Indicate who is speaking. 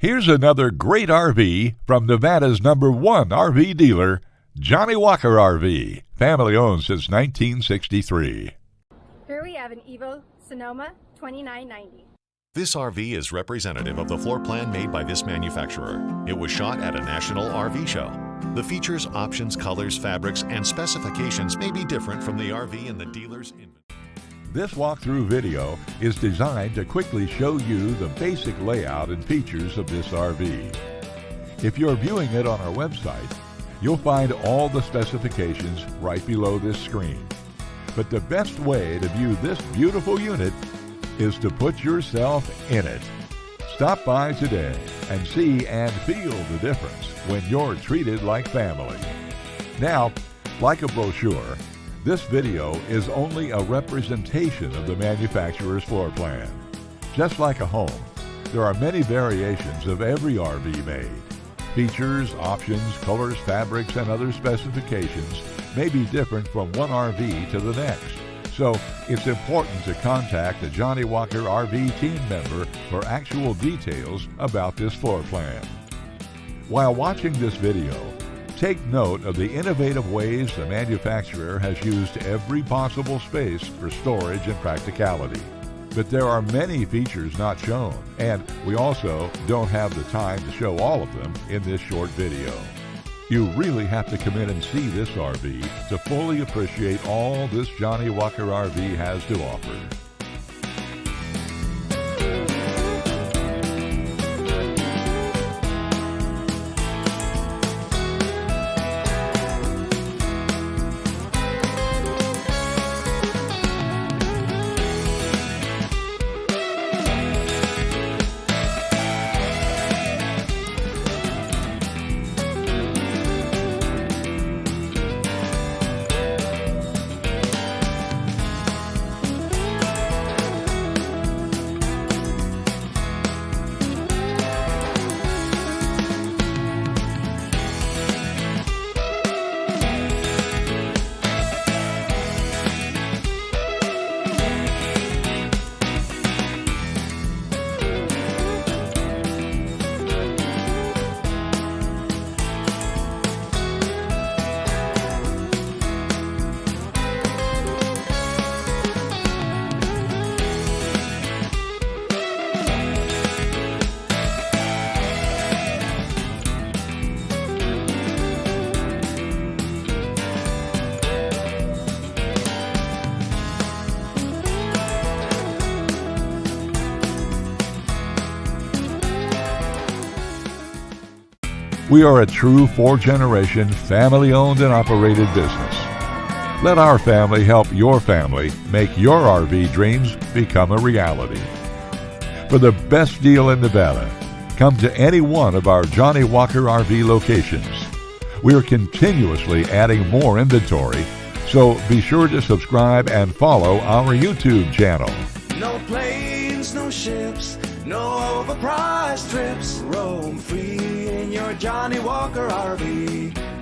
Speaker 1: Here's another great RV from Nevada's #1 RV dealer, Johnnie Walker RV, family owned since 1963.
Speaker 2: Here we have an Evo Sonoma 2990.
Speaker 3: This RV is representative of the floor plan made by this manufacturer. It was shot at a national RV show. The features, options, colors, fabrics, and specifications may be different from the RV in the dealer's inventory.
Speaker 1: This walkthrough video is designed to quickly show you the basic layout and features of this RV. If you're viewing it on our website, you'll find all the specifications right below this screen. But the best way to view this beautiful unit is to put yourself in it. Stop by today and see and feel the difference when you're treated like family. Now, like a brochure, this video is only a representation of the manufacturer's floor plan. Just like a home, there are many variations of every RV made. Features, options, colors, fabrics, and other specifications may be different from one RV to the next. So it's important to contact a Johnnie Walker RV team member for actual details about this floor plan. While watching this video, take note of the innovative ways the manufacturer has used every possible space for storage and practicality. But there are many features not shown, and we also don't have the time to show all of them in this short video. You really have to come in and see this RV to fully appreciate all this Johnnie Walker RV has to offer. We are a true 4-generation, family-owned and operated business. Let our family help your family make your RV dreams become a reality. For the best deal in Nevada, come to any one of our Johnnie Walker RV locations. We are continuously adding more inventory, so be sure to subscribe and follow our YouTube channel.
Speaker 4: No planes, no ships, no overpriced trips. Roam free in your Johnnie Walker RV.